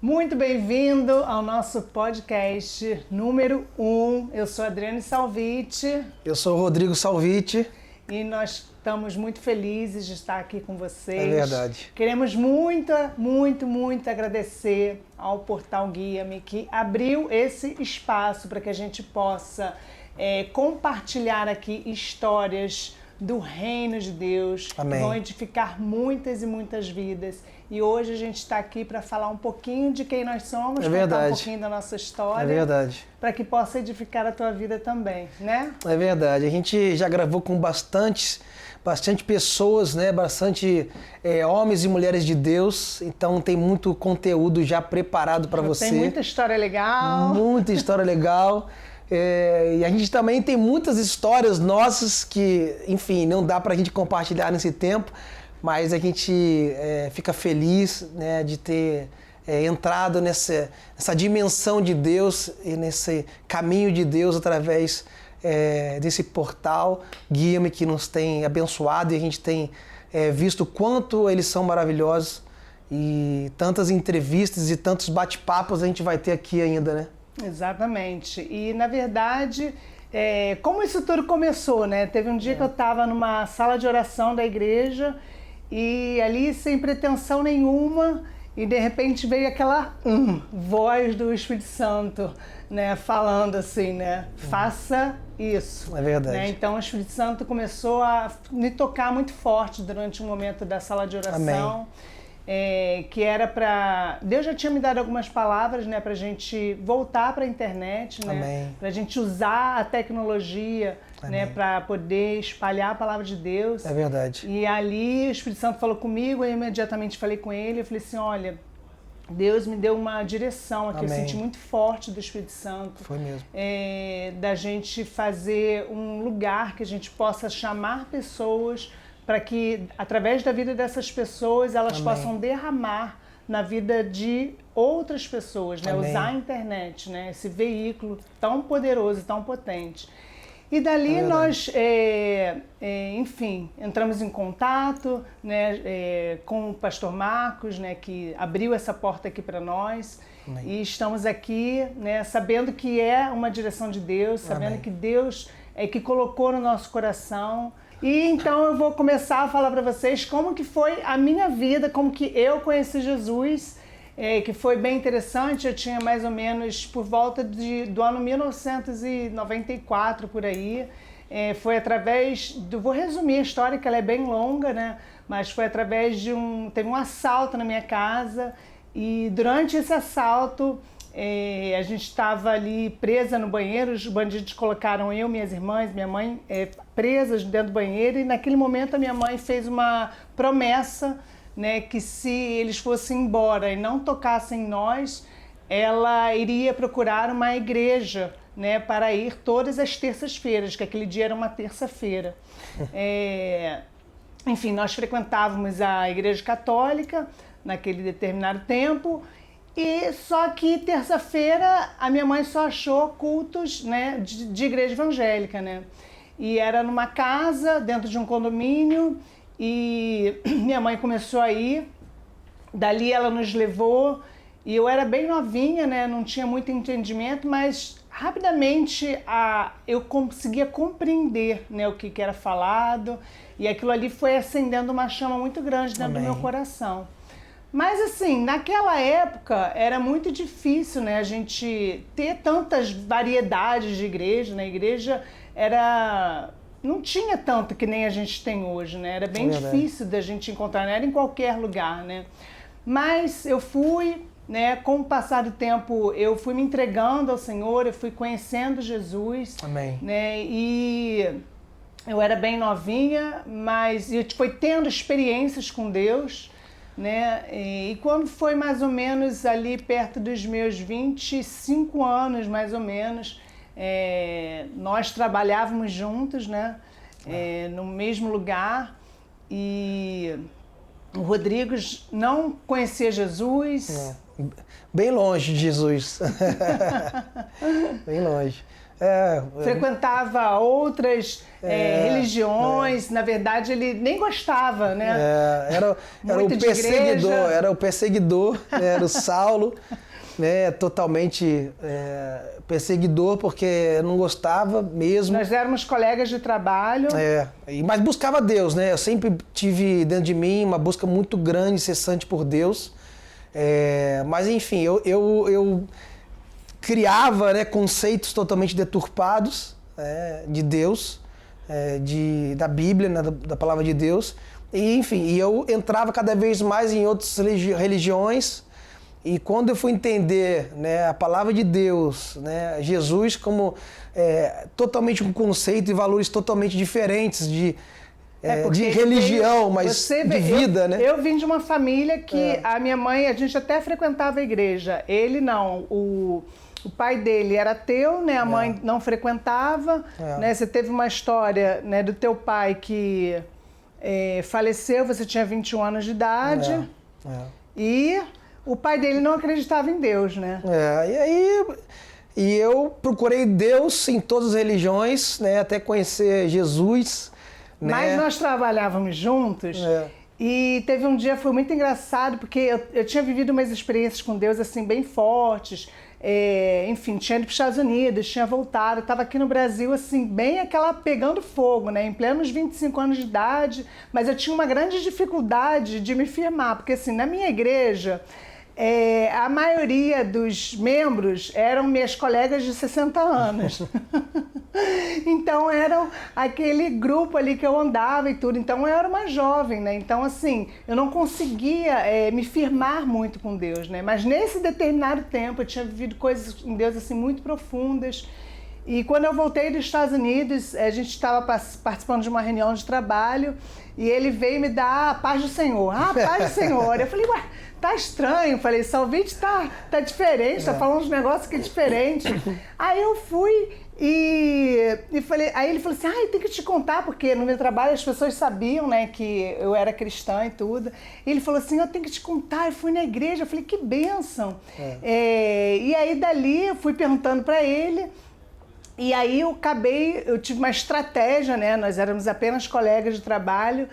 Muito bem-vindo ao nosso podcast número 1. Eu sou Adriane Salvitti. Eu sou o Rodrigo Salvitti. E nós estamos muito felizes de estar aqui com vocês. É verdade. Queremos muito agradecer ao Portal Guia-me que abriu esse espaço para que a gente possa compartilhar aqui histórias do reino de Deus. Amém. Vão edificar muitas e muitas vidas. E hoje a gente está aqui para falar um pouquinho de quem nós somos, contar um pouquinho da nossa história. É verdade. Para que possa edificar a tua vida também, né? É verdade. A gente já gravou com bastante pessoas, né? Bastante homens e mulheres de Deus. Então tem muito conteúdo já preparado para você. Tem muita história legal. Muita história legal. E a gente também tem muitas histórias nossas que, enfim, não dá para a gente compartilhar nesse tempo, mas a gente fica feliz, né, de ter entrado nessa dimensão de Deus e nesse caminho de Deus através desse portal Guia-me que nos tem abençoado, e a gente tem visto quanto eles são maravilhosos, e tantas entrevistas e tantos bate-papos a gente vai ter aqui ainda, né? Exatamente. E, na verdade, como isso tudo começou, né? Teve um dia que eu estava numa sala de oração da igreja e ali sem pretensão nenhuma, e de repente veio aquela voz do Espírito Santo, né? Falando assim, né? Faça isso. É verdade. Né? Então o Espírito Santo começou a me tocar muito forte durante um momento da sala de oração. Amém. Que era para... Deus já tinha me dado algumas palavras, né, para a gente voltar para a internet, né, para a gente usar a tecnologia, né, para poder espalhar a palavra de Deus. É verdade. E ali o Espírito Santo falou comigo, eu imediatamente falei com ele, eu falei assim, olha, Deus me deu uma direção aqui, eu senti muito forte do Espírito Santo. Foi mesmo. Da gente fazer um lugar que a gente possa chamar pessoas para que, através da vida dessas pessoas, elas possam derramar na vida de outras pessoas, né? Usar a internet, né? Esse veículo tão poderoso e tão potente. E dali nós, enfim, entramos em contato, né, com o pastor Marcos, né, que abriu essa porta aqui para nós. Amém. E estamos aqui, né, sabendo que é uma direção de Deus, sabendo que Deus que colocou no nosso coração. E então eu vou começar a falar para vocês como que foi a minha vida, como que eu conheci Jesus, que foi bem interessante. Eu tinha mais ou menos por volta do ano 1994, por aí. Foi através vou resumir a história, que ela é bem longa, né? Mas foi através teve um assalto na minha casa, e durante esse assalto a gente estava ali presa no banheiro, os bandidos colocaram eu, minhas irmãs, minha mãe presas dentro do banheiro, e naquele momento a minha mãe fez uma promessa, né, que se eles fossem embora e não tocassem em nós, ela iria procurar uma igreja, né, para ir todas as terças-feiras, que aquele dia era uma terça-feira. Enfim, nós frequentávamos a igreja católica naquele determinado tempo. E só que terça-feira a minha mãe só achou cultos, né, de igreja evangélica, né? E era numa casa, dentro de um condomínio, e minha mãe começou a ir. Dali ela nos levou, e eu era bem novinha, né, não tinha muito entendimento, mas rapidamente eu conseguia compreender, né, o que era falado, e aquilo ali foi acendendo uma chama muito grande dentro do meu coração. Mas assim, naquela época era muito difícil, né, a gente ter tantas variedades de igreja, né? A igreja não tinha tanto que nem a gente tem hoje, né? Era bem difícil da gente encontrar, não era em qualquer lugar, né? Mas eu fui, né, com o passar do tempo, eu fui me entregando ao Senhor, eu fui conhecendo Jesus. Amém. Né? E eu era bem novinha, mas eu fui tendo experiências com Deus, né? E quando foi mais ou menos ali perto dos meus 25 anos, mais ou menos, nós trabalhávamos juntos, né? No mesmo lugar, e o Rodrigo não conhecia Jesus. Bem longe de Jesus. Bem longe. frequentava outras religiões. Na verdade, ele nem gostava, né? Era o perseguidor, era o Saulo, né? Totalmente perseguidor, porque não gostava mesmo. Nós éramos colegas de trabalho. Mas buscava Deus, né? Eu sempre tive dentro de mim uma busca muito grande, incessante por Deus. Mas enfim, eu criava, né, conceitos totalmente deturpados de Deus, da Bíblia, né, da palavra de Deus. E enfim, eu entrava cada vez mais em outras religiões. E quando eu fui entender, né, a palavra de Deus, né, Jesus como totalmente um conceito e valores totalmente diferentes de religião, mas de vida, né? Eu vim de uma família que a minha mãe, a gente até frequentava a igreja. Ele não, o pai dele era ateu, né? A mãe não frequentava, né? Você teve uma história, né, do teu pai que faleceu, você tinha 21 anos de idade. E o pai dele não acreditava em Deus, né? E eu procurei Deus em todas as religiões, né? Até conhecer Jesus. Mas nós trabalhávamos juntos e teve um dia, foi muito engraçado, porque eu tinha vivido umas experiências com Deus assim bem fortes. Enfim, tinha ido para os Estados Unidos, tinha voltado, estava aqui no Brasil assim, bem aquela pegando fogo, né? Em plenos 25 anos de idade, mas eu tinha uma grande dificuldade de me firmar, porque assim, na minha igreja, a maioria dos membros eram minhas colegas de 60 anos. Então eram aquele grupo ali que eu andava e tudo. Então eu era uma jovem, né? Então assim, eu não conseguia me firmar muito com Deus, né? Mas nesse determinado tempo eu tinha vivido coisas em Deus assim muito profundas. E quando eu voltei dos Estados Unidos, a gente estava participando de uma reunião de trabalho e ele veio me dar a paz do Senhor. Ah, paz do Senhor. Eu falei, ué, tá estranho. Falei, Salvite tá diferente, tá falando uns negócios que é diferente. Aí eu fui e falei, aí ele falou assim, tem que te contar, porque no meu trabalho as pessoas sabiam, né, que eu era cristã e tudo. E ele falou assim, eu tenho que te contar, eu fui na igreja. Eu falei, que bênção. E aí dali eu fui perguntando para ele. E aí eu tive uma estratégia, né? Nós éramos apenas colegas de trabalho,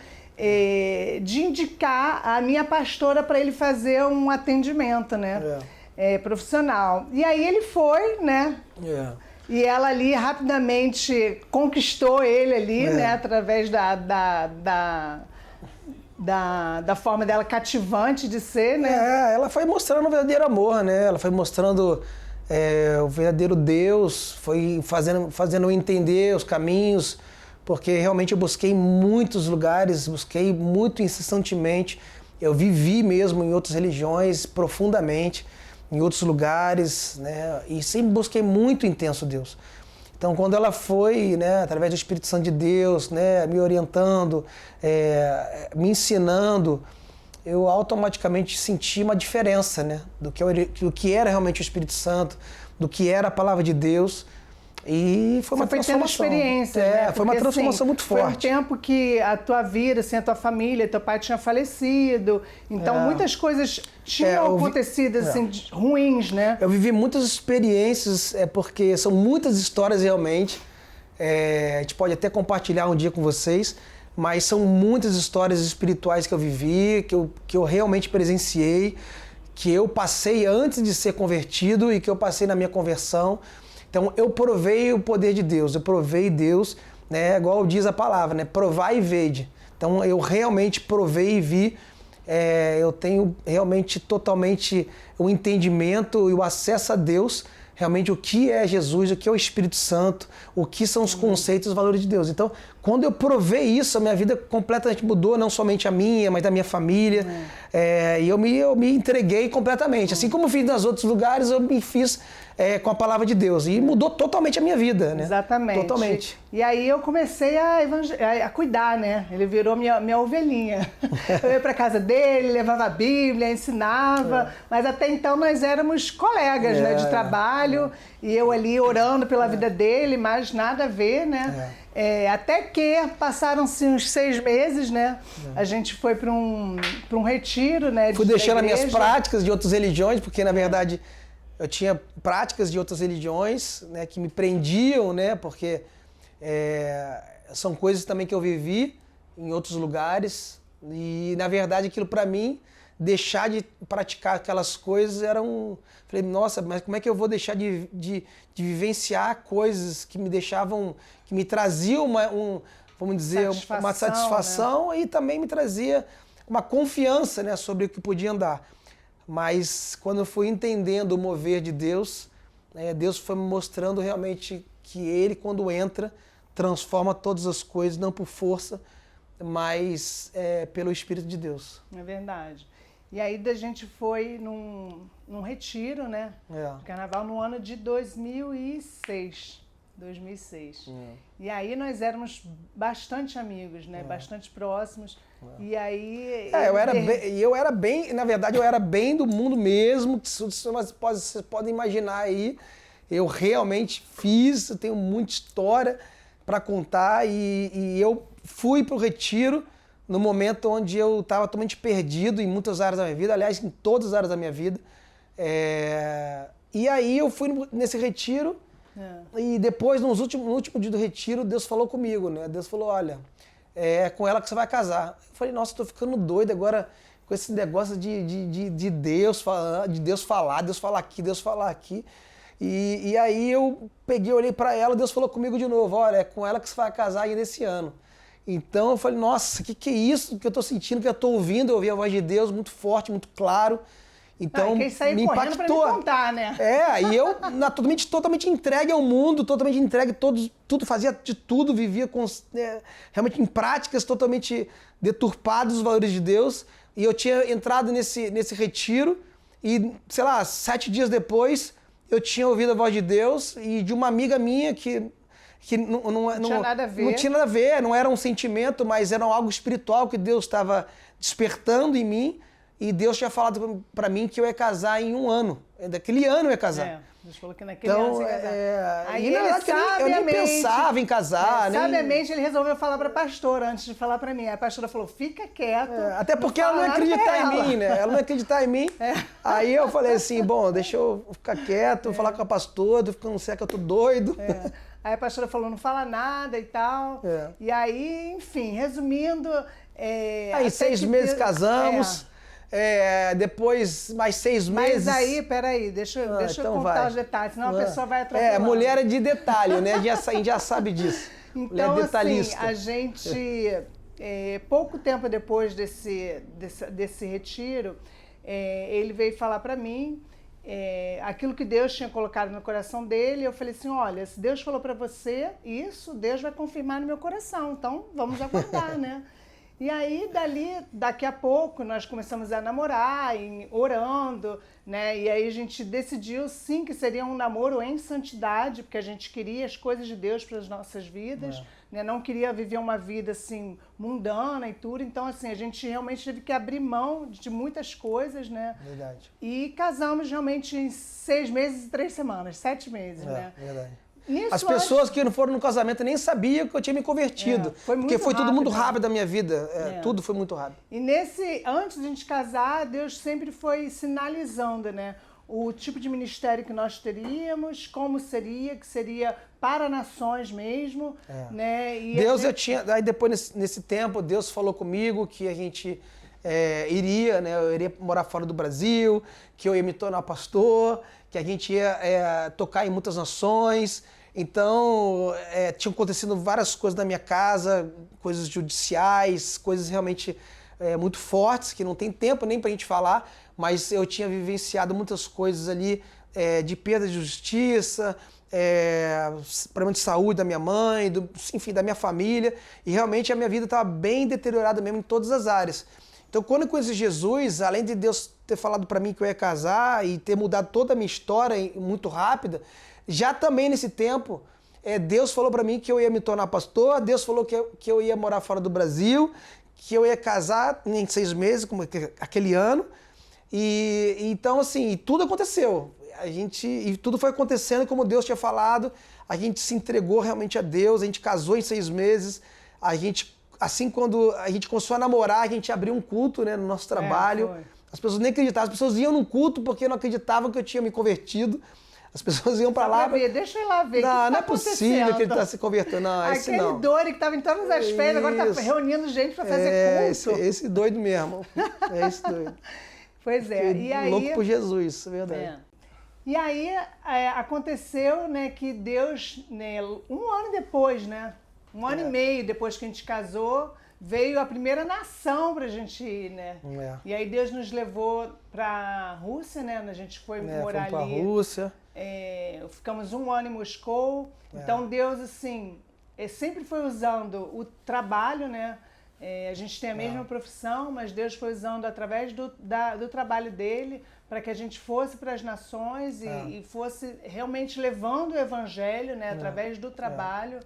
de indicar a minha pastora para ele fazer um atendimento, né? Profissional. E aí ele foi, né? E ela ali rapidamente conquistou ele ali, né? Através da forma dela cativante de ser, né? Ela foi mostrando o verdadeiro amor, né? Ela foi mostrando o verdadeiro Deus, foi fazendo eu entender os caminhos, porque realmente eu busquei em muitos lugares, busquei muito incessantemente. Eu vivi mesmo em outras religiões profundamente, em outros lugares, né? E sempre busquei muito intenso Deus. Então, quando ela foi, né, através do Espírito Santo de Deus, né, me orientando, me ensinando, eu automaticamente senti uma diferença, né, do que era realmente o Espírito Santo, do que era a palavra de Deus. E foi uma transformação. Experiência, né? Foi uma transformação muito forte. Foi um tempo que a tua vida, assim, a tua família, teu pai tinha falecido, então muitas coisas tinham acontecido assim, ruins, né? Eu vivi muitas experiências, porque são muitas histórias realmente. A gente pode até compartilhar um dia com vocês, mas são muitas histórias espirituais que eu vivi, que eu realmente presenciei, que eu passei antes de ser convertido e que eu passei na minha conversão. Então eu provei o poder de Deus, eu provei Deus, né, igual diz a palavra, né, provar e vede. Então eu realmente provei e vi, eu tenho realmente totalmente o entendimento e o acesso a Deus, realmente o que é Jesus, o que é o Espírito Santo, o que são os conceitos e os valores de Deus. Então, quando eu provei isso, a minha vida completamente mudou, não somente a minha, mas da minha família. E eu me entreguei completamente. Assim como eu fiz nos outros lugares, eu me fiz com a palavra de Deus. E mudou totalmente a minha vida, né? Exatamente. Totalmente. E aí eu comecei a cuidar, né? Ele virou minha ovelhinha. Eu ia para casa dele, levava a Bíblia, ensinava. Mas até então nós éramos colegas, né, de trabalho. E eu ali orando pela vida dele, mas nada a ver, né? Até que passaram-se uns 6 meses, né? A gente foi para um retiro, né? Fui deixando as minhas práticas de outras religiões, porque na verdade eu tinha práticas de outras religiões, né, que me prendiam, né, porque são coisas também que eu vivi em outros lugares e, na verdade, aquilo para mim, deixar de praticar aquelas coisas era um... Falei, nossa, mas como é que eu vou deixar de vivenciar coisas que me deixavam, que me traziam vamos dizer, uma satisfação, né? E também me trazia uma confiança, né, sobre o que podia andar. Mas quando eu fui entendendo o mover de Deus, Deus foi me mostrando realmente que Ele, quando entra, transforma todas as coisas, não por força, mas pelo Espírito de Deus. É verdade. E aí a gente foi num retiro, né? De carnaval no ano de 2006. E aí nós éramos bastante amigos, né? Bastante próximos. E aí... eu era bem, na verdade, eu era bem do mundo mesmo, que vocês podem imaginar aí. Eu realmente fiz, eu tenho muita história para contar e eu fui para o retiro no momento onde eu estava totalmente perdido em muitas áreas da minha vida, aliás, em todas as áreas da minha vida. E aí eu fui nesse retiro e depois, no último dia do retiro, Deus falou comigo, né? Deus falou, olha, é com ela que você vai casar. Eu falei, nossa, estou ficando doido agora com esse negócio de Deus falar, Deus falar aqui, Deus falar aqui. E aí eu peguei, olhei para ela, Deus falou comigo de novo, olha, é com ela que você vai casar ainda esse ano. Então eu falei, nossa, que é isso que eu estou sentindo, que eu estou ouvindo? Eu ouvi a voz de Deus muito forte, muito claro. Então me impactou. Pra me contar, né? E eu totalmente entregue ao mundo, totalmente entregue, tudo, fazia de tudo, vivia realmente em práticas totalmente deturpadas os valores de Deus. E eu tinha entrado nesse retiro e, sei lá, 7 dias depois, eu tinha ouvido a voz de Deus e de uma amiga minha que não tinha nada a ver. Não tinha nada a ver, não era um sentimento, mas era algo espiritual que Deus estava despertando em mim. E Deus tinha falado para mim que eu ia casar em 1 ano. Daquele ano eu ia casar. Deus falou que naquele ano você ia casar. Aí eu nem pensava em casar. Sabiamente ele resolveu falar para a pastora antes de falar para mim. A pastora falou, fica quieto. Até porque ela não ia acreditar em mim, né? Ela não ia acreditar em mim. Aí eu falei assim, bom, deixa eu ficar quieto, falar com a pastora, não sei que eu tô doido. Aí a pastora falou, não fala nada e tal. E aí, enfim, resumindo... Aí 6 meses casamos. Depois mais 6 meses. Mas aí, peraí, deixa eu contar os detalhes, senão a pessoa vai atropelar. Mulher é de detalhe, né? A gente já sabe disso. Então, mulher detalhista. Assim, a gente, pouco tempo depois desse retiro, ele veio falar para mim aquilo que Deus tinha colocado no coração dele. Eu falei assim, olha, se Deus falou para você isso, Deus vai confirmar no meu coração, então vamos aguardar, né? E aí, daqui a pouco, nós começamos a namorar, orando, né? E aí a gente decidiu, sim, que seria um namoro em santidade, porque a gente queria as coisas de Deus para as nossas vidas, né? Não queria viver uma vida, assim, mundana e tudo. Então, assim, a gente realmente teve que abrir mão de muitas coisas, né? Verdade. E casamos realmente em 6 meses e 3 semanas, 7 meses, né? Verdade. Nisso, as pessoas que não foram no casamento nem sabiam que eu tinha me convertido. Porque foi tudo muito rápido da minha vida. Tudo foi muito rápido. E antes de a gente casar, Deus sempre foi sinalizando, né? O tipo de ministério que nós teríamos, como seria, que seria para nações mesmo, né? E Deus, aí depois nesse tempo, Deus falou comigo que a gente eu iria morar fora do Brasil, que eu ia me tornar pastor, que a gente ia tocar em muitas nações. Então, tinham acontecido várias coisas na minha casa, coisas judiciais, coisas realmente muito fortes, que não tem tempo nem pra gente falar, mas eu tinha vivenciado muitas coisas ali de perda de justiça, problema de saúde da minha mãe, enfim, da minha família, e realmente a minha vida estava bem deteriorada mesmo em todas as áreas. Então, quando eu conheci Jesus, além de Deus ter falado para mim que eu ia casar e ter mudado toda a minha história muito rápida, já também nesse tempo, Deus falou para mim que eu ia me tornar pastor, Deus falou que eu ia morar fora do Brasil, que eu ia casar em 6 meses, como aquele ano. E então, assim, tudo aconteceu. E tudo foi acontecendo como Deus tinha falado. A gente se entregou realmente a Deus, a gente casou em 6 meses. Quando a gente começou a namorar, a gente abriu um culto, né, no nosso trabalho. As pessoas nem acreditavam. As pessoas iam num culto porque não acreditavam que eu tinha me convertido. As pessoas iam pra lá. Deixa eu ir lá ver. Não, não é possível que ele tá se convertendo. Não, esse não. Aquele doido que tava em todas as festas, agora tá reunindo gente pra fazer culto. Esse doido mesmo. É esse doido. Pois é. E aí, louco por Jesus, é verdade. É. E aí aconteceu, né, que Deus, né, um ano depois, né? Um ano e meio depois que a gente casou, veio a primeira nação pra gente ir, né? E aí Deus nos levou pra Rússia, né? A gente foi morar fomos ali. Pra Rússia. Ficamos um ano em Moscou. Então Deus, assim, sempre foi usando o trabalho, né? A gente tem a mesma profissão, mas Deus foi usando através do trabalho dele para que a gente fosse para as nações e fosse realmente levando o evangelho, né? Através do trabalho.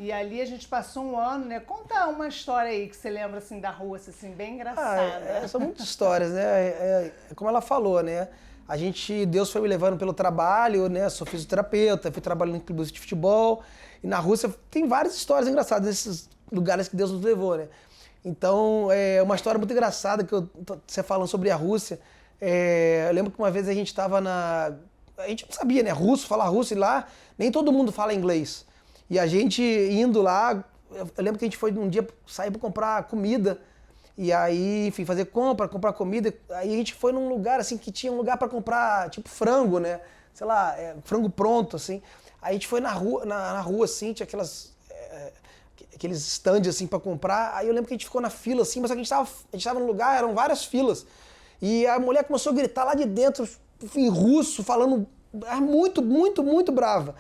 E ali a gente passou um ano, né? Conta uma história aí que você lembra, assim, da Rússia, assim, bem engraçada. São muitas histórias, né? Como ela falou, né? Deus foi me levando pelo trabalho, né? Sou fisioterapeuta, fui trabalhando em clubes de futebol. E na Rússia tem várias histórias engraçadas desses lugares que Deus nos levou, né? Então, é uma história muito engraçada que você falando sobre a Rússia. Eu lembro que uma vez a gente estava a gente não sabia, né? Falar russo, e lá nem todo mundo fala inglês. E a gente indo lá, eu lembro que a gente foi um dia sair para comprar comida. E aí, enfim, comprar comida. Aí a gente foi num lugar, assim, que tinha um lugar para comprar, tipo, frango, né? Sei lá, frango pronto, assim. Aí a gente foi na rua, assim, tinha aqueles stands, assim, para comprar. Aí eu lembro que a gente ficou na fila, assim, mas a gente tava num lugar, eram várias filas. E a mulher começou a gritar lá de dentro, em russo, falando muito, muito, muito brava.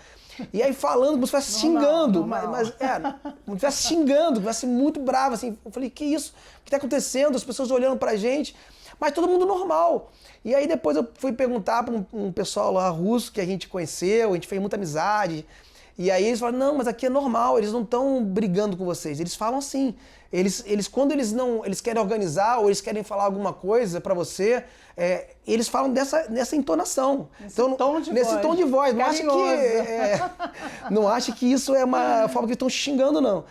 E aí falando, como se estivesse xingando, mas como se estivesse xingando, como se estivesse muito brava, assim. Eu falei, que isso? O que tá acontecendo? As pessoas olhando pra gente, mas todo mundo normal. E aí depois eu fui perguntar para um pessoal lá russo que a gente conheceu, a gente fez muita amizade. E aí eles falaram, não, mas aqui é normal, eles não estão brigando com vocês. Eles falam assim, quando eles querem organizar ou eles querem falar alguma coisa para você, eles falam nessa entonação. Nesse tom de voz. Não acha que isso é uma forma que estão xingando, não.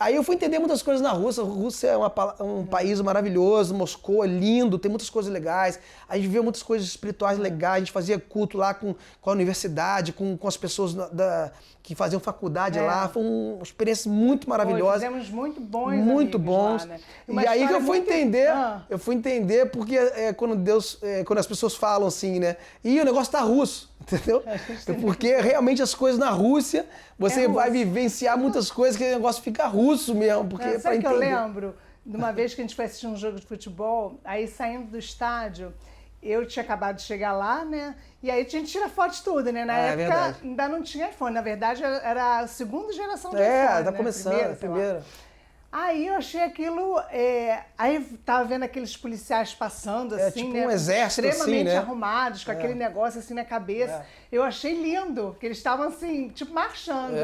Aí eu fui entender muitas coisas na Rússia. A Rússia é um país maravilhoso, Moscou é lindo, tem muitas coisas legais. A gente viveu muitas coisas espirituais legais, a gente fazia culto lá com a universidade, com as pessoas que faziam faculdade lá. Foi uma experiência muito maravilhosa. Fizemos muito bons muito bons. Lá, né? E aí que eu fui entender porque quando as pessoas falam assim, né? E o negócio tá russo, entendeu? Porque realmente as coisas na Rússia, você vai vivenciar muitas coisas que o negócio fica russo mesmo. Porque, sabe que eu lembro de uma vez que a gente foi assistir um jogo de futebol, aí saindo do estádio, eu tinha acabado de chegar lá, né? E aí a gente tira foto de tudo, né? Na época ainda não tinha iPhone. Na verdade, era a segunda geração do iPhone. Tá começando, primeira. Aí eu achei aquilo... aí tava vendo aqueles policiais passando, assim, tipo né? Um exército, extremamente assim, né? arrumados, com aquele negócio assim na cabeça. Eu achei lindo, que eles estavam assim, tipo, marchando.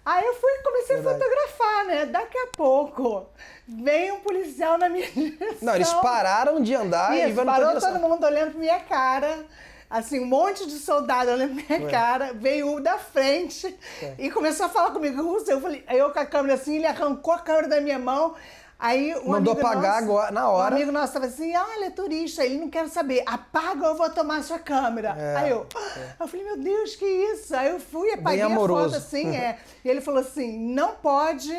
Aí eu comecei a fotografar, né? Daqui a pouco veio um policial na minha direção. Não, eles pararam de andar e parou todo mundo olhando pra minha cara. Assim, um monte de soldado olhando pra minha cara. Veio um da frente e começou a falar comigo russo. Aí eu com a câmera assim, ele arrancou a câmera da minha mão. Aí mandou apagar agora, na hora. Um amigo nosso estava assim, ele é turista, ele não quer saber, apaga ou eu vou tomar a sua câmera. Aí eu falei, meu Deus, que isso? Aí eu fui e apaguei a foto assim, E ele falou assim, não pode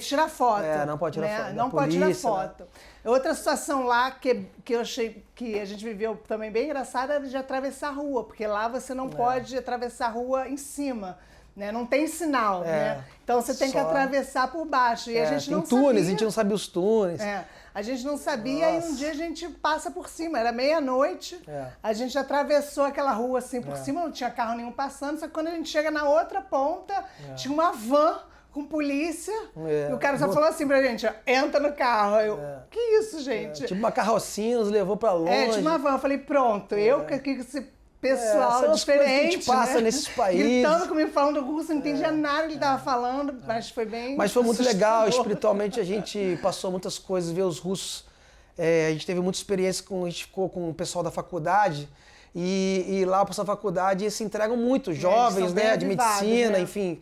tirar foto. Não pode tirar foto. Não pode tirar foto. Outra situação lá que eu achei que a gente viveu também bem engraçada era de atravessar a rua, porque lá você não pode atravessar a rua em cima. Né? Não tem sinal, né? Então você tem que atravessar por baixo. E a gente não túneis, sabia. A gente não sabia os túneis. A gente não sabia e um dia a gente passa por cima. Era meia-noite, a gente atravessou aquela rua assim por cima, não tinha carro nenhum passando, só que quando a gente chega na outra ponta, tinha uma van com polícia, e o cara só falou assim pra gente, entra no carro. Que isso, gente? Tipo uma carrocinha, nos levou pra longe. Tipo uma van. Eu falei, pronto, eu que esse pessoal diferente, que a gente passa nesses países. Gritando comigo, falando russo, não entendia nada que ele estava falando, mas foi bem Mas foi muito assustador. legal, espiritualmente a gente passou muitas coisas, ver os russos, a gente teve muita experiência, a gente ficou com o pessoal da faculdade, e lá o pessoal da faculdade se entregam muito, jovens, né, de medicina, enfim,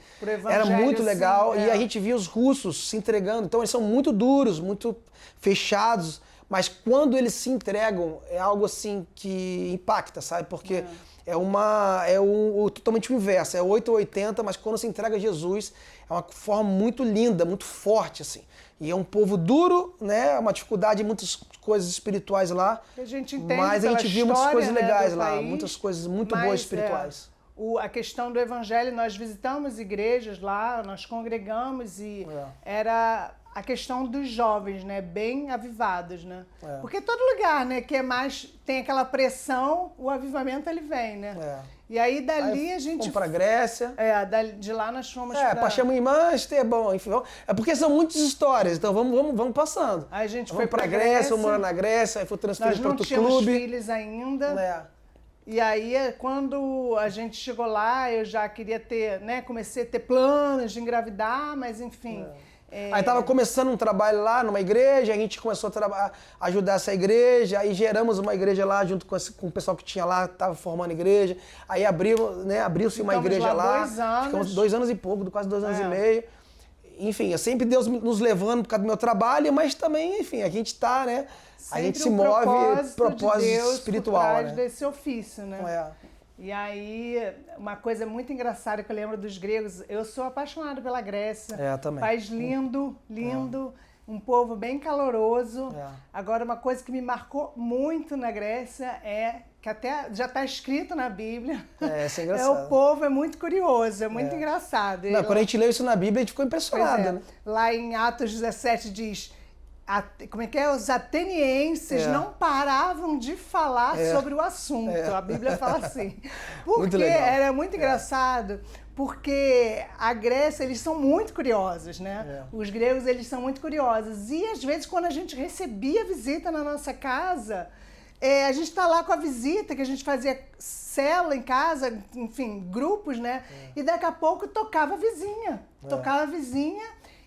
era muito legal, e a gente via os russos se entregando, então eles são muito duros, muito fechados, mas quando eles se entregam, é algo assim que impacta, sabe? Porque totalmente o inverso, é 8 ou 80, mas quando se entrega a Jesus, é uma forma muito linda, muito forte, assim. E é um povo duro, né? Uma dificuldade em muitas coisas espirituais lá. A gente entende, mas a gente viu muitas história, coisas né, legais do lá, país, muitas coisas muito boas espirituais. A questão do evangelho, nós visitamos igrejas lá, nós congregamos e era a questão dos jovens, né, bem avivados, né? Porque todo lugar, né, que é mais tem aquela pressão, o avivamento ele vem, né? E aí dali a gente fomos para Grécia. De lá nós fomos para Chamonix-Manchester, bom, enfim, é porque são muitas histórias, então vamos passando. Aí a gente foi foi para Grécia, vamos morar na Grécia, aí foi transferido para outro clube. Nós não tínhamos filhos ainda. E aí, quando a gente chegou lá, eu já queria ter, né, comecei a ter planos de engravidar, mas enfim. Aí tava começando um trabalho lá numa igreja, a gente começou a ajudar essa igreja, aí geramos uma igreja lá junto com o pessoal que tinha lá, tava formando igreja. Aí abriu-se uma igreja lá. 2 anos. Ficamos 2 anos e pouco, quase 2 anos e meio. Enfim, é sempre Deus nos levando por causa do meu trabalho, mas também, enfim, a gente tá, né? Sempre a gente se move propósito de Deus espiritual, por trás né? desse ofício, né? E aí, uma coisa muito engraçada que eu lembro dos gregos, eu sou apaixonada pela Grécia. Também. País lindo, um povo bem caloroso. Agora, uma coisa que me marcou muito na Grécia é que até já está escrito na Bíblia. Isso é engraçado. O povo é muito curioso, é muito engraçado. Quando a gente leu isso na Bíblia, a gente ficou impressionado, né? Lá em Atos 17 diz... Como é que é? Os atenienses não paravam de falar sobre o assunto. A Bíblia fala assim. Porque era muito engraçado, porque a Grécia, eles são muito curiosos, né? Os gregos, eles são muito curiosos. E às vezes, quando a gente recebia visita na nossa casa, a gente está lá com a visita, que a gente fazia célula em casa, enfim, grupos, né? E daqui a pouco tocava a vizinha.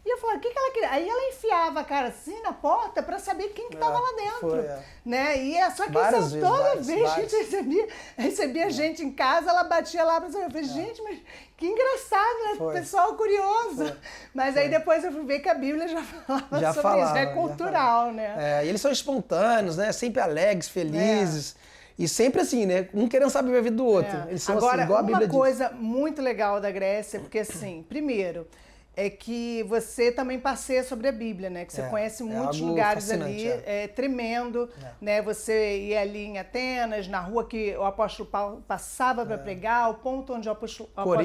E eu falava, o que ela queria? Aí ela enfiava a cara assim na porta para saber quem que estava lá dentro. Né? E só que toda vez que a gente recebia gente em casa, ela batia lá para saber. Eu falei, gente, mas que engraçado, né? Pessoal curioso. Mas aí depois eu fui ver que a Bíblia já falava sobre isso. É cultural, né? E eles são espontâneos, né? Sempre alegres, felizes. E sempre assim, né? Um querendo saber a vida do outro. Eles são agora, assim, igual a Bíblia uma coisa muito legal da Grécia, porque assim, primeiro... é que você também passeia sobre a Bíblia, né? Que você conhece muitos lugares ali, tremendo, né? Você ia ali em Atenas, na rua que o apóstolo Paulo passava para pregar, o ponto onde o apóstolo Paulo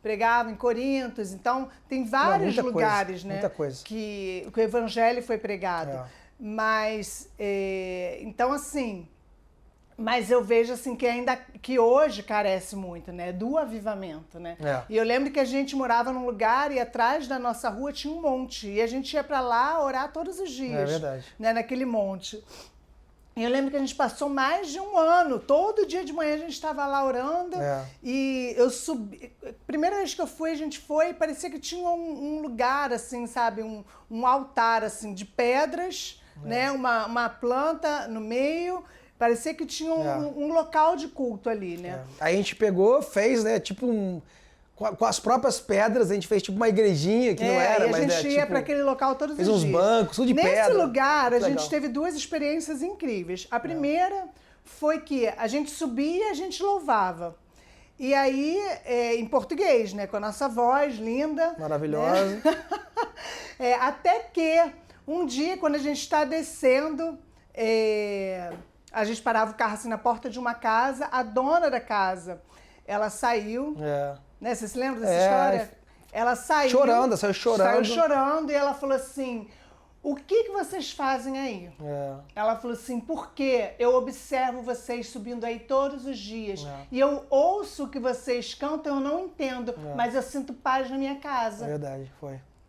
pregava, em Corintos. Então, tem vários lugares, né? Que o evangelho foi pregado. Mas, então assim... Mas eu vejo assim que hoje carece muito, né, do avivamento, né? E eu lembro que a gente morava num lugar e atrás da nossa rua tinha um monte e a gente ia para lá orar todos os dias, né, naquele monte. E eu lembro que a gente passou mais de 1 ano, todo dia de manhã a gente estava lá orando e eu subi. Primeira vez que eu fui, a gente foi e parecia que tinha um lugar assim, sabe, um altar assim de pedras, né, uma planta no meio. Parecia que tinha um local de culto ali, né? Aí a gente pegou, fez, né, tipo com as próprias pedras, a gente fez tipo uma igrejinha que não era, mas a gente ia para aquele local todos os dias. Fez uns bancos, tudo de pedra. Nesse lugar, a gente teve 2 experiências incríveis. A primeira foi que a gente subia e a gente louvava. E aí, em português, né, com a nossa voz linda. Maravilhosa. Né? Até que um dia, quando a gente está descendo... a gente parava o carro assim na porta de uma casa, a dona da casa, ela saiu, né? Você se lembra dessa história? Ela saiu saiu chorando e ela falou assim, o que vocês fazem aí? Ela falou assim, porque eu observo vocês subindo aí todos os dias e eu ouço o que vocês cantam, eu não entendo, mas eu sinto paz na minha casa. Verdade,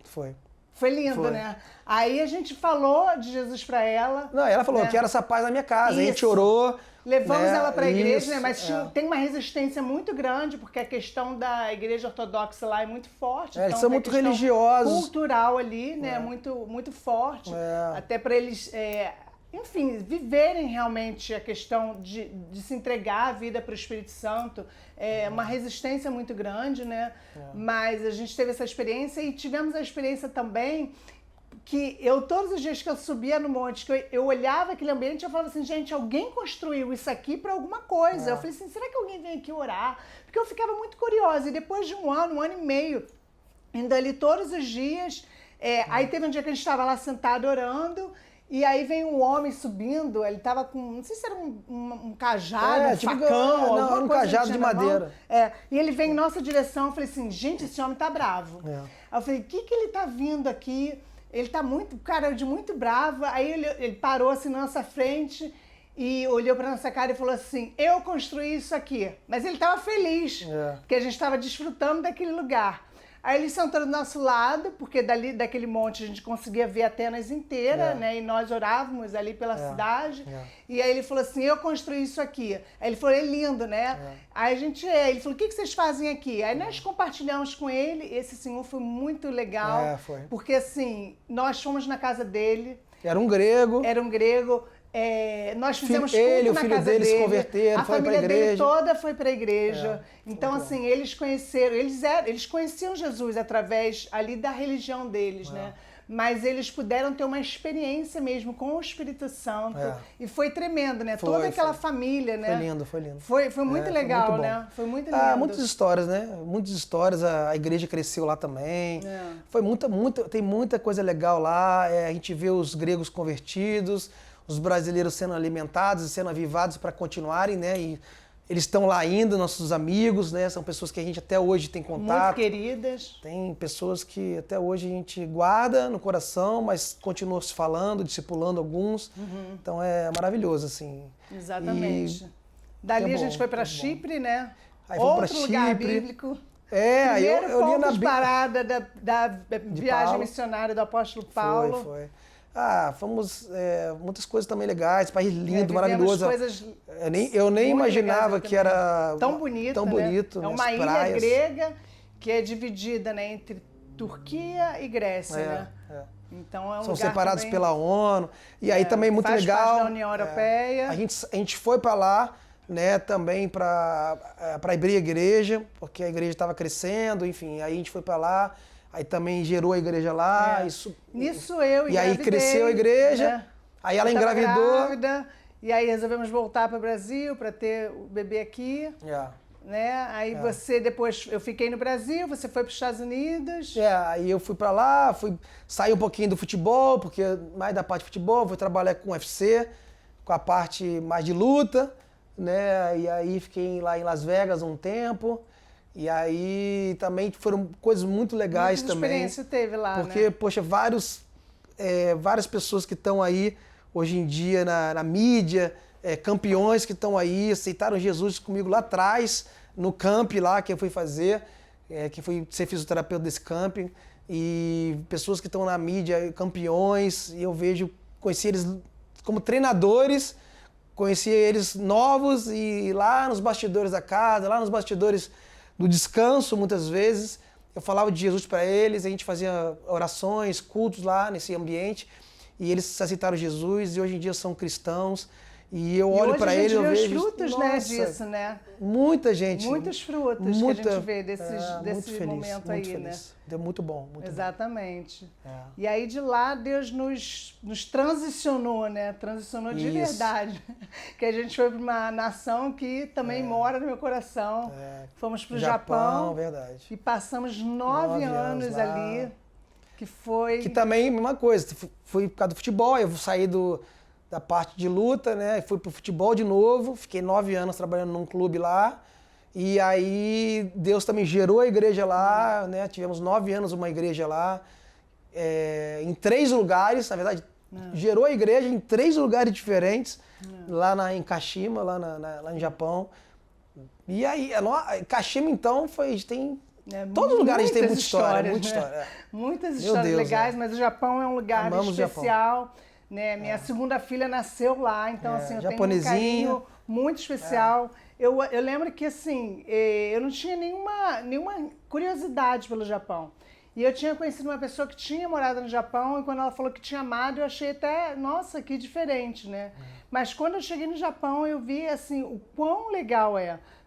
foi. Foi lindo, né? Aí a gente falou de Jesus para ela. Não, ela falou, eu quero essa paz na minha casa. A gente orou. Levamos ela para a igreja, né? Mas tem uma resistência muito grande, porque a questão da igreja ortodoxa lá é muito forte. Eles são muito religiosos. Cultural ali, né? Muito, muito forte. Até para eles... enfim, viverem realmente a questão de se entregar a vida para o Espírito Santo, uma resistência muito grande, né? Mas a gente teve essa experiência e tivemos a experiência também que todos os dias que eu subia no monte, que eu olhava aquele ambiente, eu falava assim, gente, alguém construiu isso aqui para alguma coisa. Eu falei assim, será que alguém vem aqui orar? Porque eu ficava muito curiosa. E depois de um ano e meio, indo ali todos os dias, aí teve um dia que a gente estava lá sentado orando, e aí vem um homem subindo, ele tava com, não sei se era um cajado, um facão, alguma um coisa cajado de madeira. E ele vem em nossa direção, eu falei assim, gente, esse homem tá bravo. Aí eu falei, o que ele tá vindo aqui? Ele tá muito, cara, de muito bravo. Aí ele parou assim na nossa frente e olhou pra nossa cara e falou assim, eu construí isso aqui. Mas ele tava feliz, porque a gente tava desfrutando daquele lugar. Aí ele sentou do nosso lado, porque daquele monte a gente conseguia ver Atenas inteira, né? E nós orávamos ali pela cidade. E aí ele falou assim, eu construí isso aqui. Aí ele falou, é lindo, né? Aí ele falou, o que vocês fazem aqui? Aí nós compartilhamos com ele, esse senhor foi muito legal. Foi. Porque assim, nós fomos na casa dele. Era um grego. Nós fizemos culto ele, o na filho casa dele dele. se converteram, A foi pra família dele igreja. toda foi para a igreja. Então, assim, eles conheceram, eles conheciam Jesus através ali da religião deles, né? Mas eles puderam ter uma experiência mesmo com o Espírito Santo. E foi tremendo, né? Toda aquela família, né? Foi lindo. Foi muito legal, foi muito né? Foi muito lindo. Muitas histórias, né? Muitas histórias. A igreja cresceu lá também. Foi tem muita coisa legal lá. A gente vê os gregos convertidos, os brasileiros sendo alimentados e sendo avivados para continuarem, né? E eles estão lá ainda, nossos amigos, né? São pessoas que a gente até hoje tem contato. Muito queridas. Tem pessoas que até hoje a gente guarda no coração, mas continua se falando, discipulando alguns. Então é maravilhoso, assim. Exatamente. Dali a gente foi para Chipre, né? Aí fomos Outro pra lugar Chipre. bíblico. Aí eu li na Bíblia. Parada da viagem Paulo. missionária do apóstolo Paulo. Foi. Fomos muitas coisas também legais, país lindo, maravilhoso. Coisas eu nem imaginava que era tão bonito. Tão bonito, né? É né? uma As ilha praias. grega que é dividida, né, entre Turquia e Grécia, né? Então é um São lugar separados também, pela ONU. E aí também muito faz legal. Parte da União Europeia. A gente foi para lá, né, também para abrir a igreja, porque a igreja estava crescendo, enfim, aí a gente foi para lá. Aí também gerou a igreja lá. Nisso eu E aí cresceu a igreja. Né? Aí ela engravidou. Grávida, e aí resolvemos voltar para o Brasil para ter o bebê aqui. Né? Aí depois eu fiquei no Brasil, você foi para os Estados Unidos. Aí eu fui para lá, saí um pouquinho do futebol, porque mais da parte de futebol, fui trabalhar com o UFC, com a parte mais de luta, né? E aí fiquei lá em Las Vegas um tempo. E aí também foram coisas muito legais Muita também. experiência teve lá, porque, né? poxa, várias pessoas que estão aí hoje em dia na mídia, campeões que estão aí, aceitaram Jesus comigo lá atrás, no camp lá que eu fui fazer, que fui ser fisioterapeuta desse camping. E pessoas que estão na mídia, campeões, e eu conheci eles como treinadores, conheci eles novos e lá nos bastidores da casa, lá nos bastidores do descanso, muitas vezes, eu falava de Jesus para eles, a gente fazia orações, cultos lá nesse ambiente, e eles aceitaram Jesus e hoje em dia são cristãos. E eu olho para eles e eu vejo... os frutos, né, disso, né? Muita gente. Muitos frutos que a gente vê desse momento aí, feliz. Né? Deu muito bom. Exatamente. E aí de lá Deus nos transicionou, né? Transicionou de verdade. Que a gente foi para uma nação que também mora no meu coração. Fomos para o Japão. Verdade. E passamos 9 anos ali. Que também, mesma coisa. Fui por causa do futebol, eu saí da parte de luta, né? Fui pro futebol de novo, fiquei 9 anos trabalhando num clube lá. E aí Deus também gerou a igreja lá, né? Tivemos 9 anos uma igreja lá, em 3 lugares, na verdade, gerou a igreja em 3 lugares diferentes, lá em Kashima, lá no Japão. E aí, Kashima então todos os lugares tem muita história, muita história. Muitas histórias legais, mas o Japão é um lugar especial. Né? Minha segunda filha nasceu lá, então assim, eu tenho um carinho muito especial. Eu lembro que assim, eu não tinha nenhuma curiosidade pelo Japão. E eu tinha conhecido uma pessoa que tinha morado no Japão e quando ela falou que tinha amado, eu achei até, nossa, que diferente, né? Mas quando eu cheguei no Japão, eu vi assim, o quão legal